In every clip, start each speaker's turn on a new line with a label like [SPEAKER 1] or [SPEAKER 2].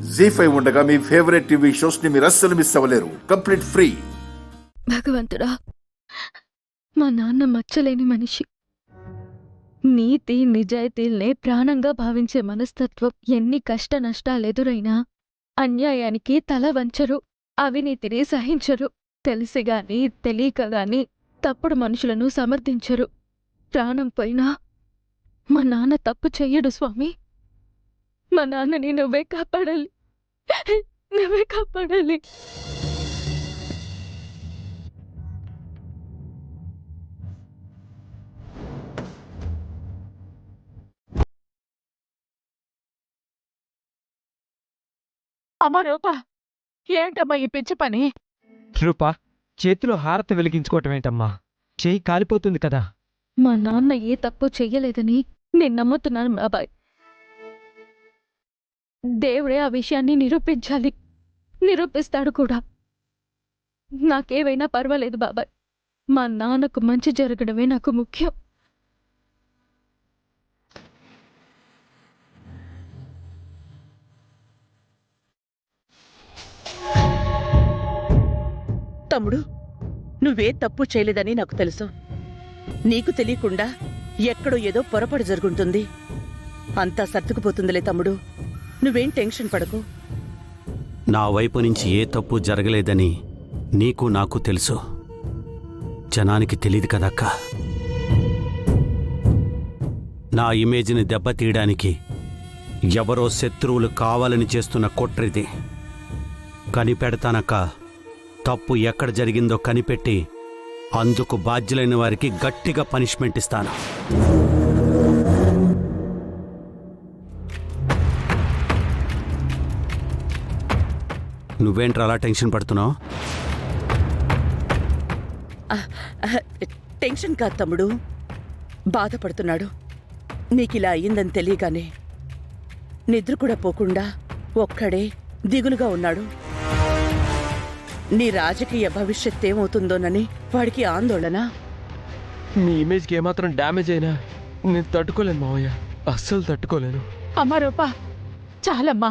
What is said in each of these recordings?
[SPEAKER 1] జీ5 ఉండగా మీ favourite TV shows ని మీరు అస్సలు మిస్ అవ్వలేరు. Complete free.
[SPEAKER 2] భగవంతుడా, మా నాన్న మచ్చలేని మనిషి. నీతి నిజాయితీల్నే ప్రాణంగా భావించే మనస్తత్వం. ఎన్ని కష్ట నష్టాలెదురైనా అన్యాయానికి తల వంచరు, అవినీతిని సహించరు. తెలిసిగాని తెలియకగాని తప్పుడు మనుషులను సమర్థించరు. ప్రాణం పోయినా మా నాన్న తప్పు చెయ్యడు స్వామి. మా నాన్నని నువ్వే కాపాడాలి, నువ్వే కాపాడాలి.
[SPEAKER 3] అమ్మా రూపా, ఏంటమ్మా ఈ పిచ్చి పని?
[SPEAKER 4] రూపా, చేతిలో హారతి వెలిగించుకోవటం ఏంటమ్మా? చేయి కాలిపోతుంది కదా.
[SPEAKER 2] మా నాన్న ఏ తప్పు చెయ్యలేదని నేను నమ్ముతున్నాను బాబాయ్. దేవుడే ఆ విషయాన్ని నిరూపించాలి, నిరూపిస్తాడు కూడా. నాకేవైనా పర్వాలేదు బాబాయ్, మా నాన్నకు మంచి జరగడమే నాకు ముఖ్యం.
[SPEAKER 3] తమ్ముడు, నువ్వే తప్పు చేయలేదని నాకు తెలుసు. నీకు తెలియకుండా ఎక్కడో ఏదో పొరపాటు జరుగుంటుంది. అంతా సర్దుకుపోతుందిలే తమ్ముడు, నువ్వేం టెన్షన్ పడకు.
[SPEAKER 5] నా వైపు నుంచి ఏ తప్పు జరగలేదని నీకు నాకు తెలుసు. జనానికి తెలియదు కదక్కా. నా ఇమేజ్ని దెబ్బతీయడానికి ఎవరో శత్రువులు కావాలని చేస్తున్న కుట్రిది. కనిపెడతానక్క. తప్పు ఎక్కడ జరిగిందో కనిపెట్టి అందుకు బాధ్యులైన వారికి గట్టిగా పనిష్మెంట్ ఇస్తాను. నువ్వేంట్రా అలా టెన్షన్ పడుతున్నావు?
[SPEAKER 3] టెన్షన్ కాదు తమ్ముడు, బాధపడుతున్నాడు. నీకిలా అయ్యిందని తెలియగానే నిద్ర కూడా పోకుండా ఒక్కడే దిగులుగా ఉన్నాడు. నీ రాజకీయ భవిష్యత్ ఏమవుతుందోనని వాడికి ఆందోళన.
[SPEAKER 4] మీ ఇమేజ్కి ఏమాత్రం డ్యామేజ్ అయినా నేను తట్టుకోలేను మావయ్య, అస్సలు తట్టుకోలేను.
[SPEAKER 3] అమ్మా రూపా, చాలమ్మా.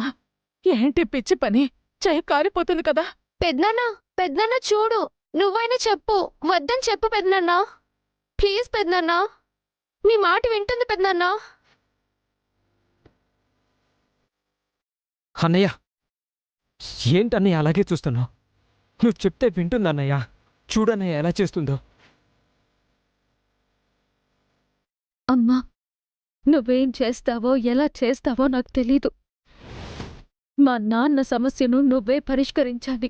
[SPEAKER 3] ఏంటి పిచ్చి పని? చెయ్యి కాలిపోతుంది కదా.
[SPEAKER 2] పెద్దనాన్న చూడు, నువ్వైనా చెప్పు. వద్దని చెప్పు పెద్దనాన్న, ప్లీజ్ పెద్దనాన్న, నీ మాట వింటుంది పెద్దనాన్న.
[SPEAKER 4] అన్నయ్య, ఏంటన్నయ్య అలాగే చూస్తున్నావు? నువ్వు చెప్తే వింటుందన్నయ్య. చూడన్నయ్య ఎలా చేస్తుందో.
[SPEAKER 2] అమ్మా, నువ్వేం చేస్తావో ఎలా చేస్తావో నాకు తెలీదు. మా నాన్న సమస్యను నువ్వే పరిష్కరించాలి.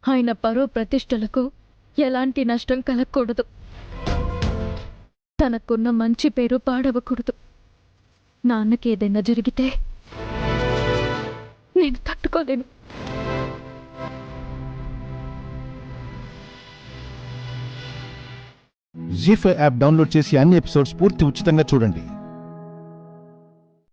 [SPEAKER 2] ఆయన పరో ప్రతిష్టలకు ఎలాంటి నష్టం కలగకూడదు. తనకున్న మంచి పేరు పాడవకూడదు. నాన్నకి ఏదైనా జరిగితే నేను తట్టుకోలేను.
[SPEAKER 6] జీ5 యాప్ డౌన్లోడ్ చేసి అన్ని ఎపిసోడ్స్ పూర్తి ఉచితంగా చూడండి.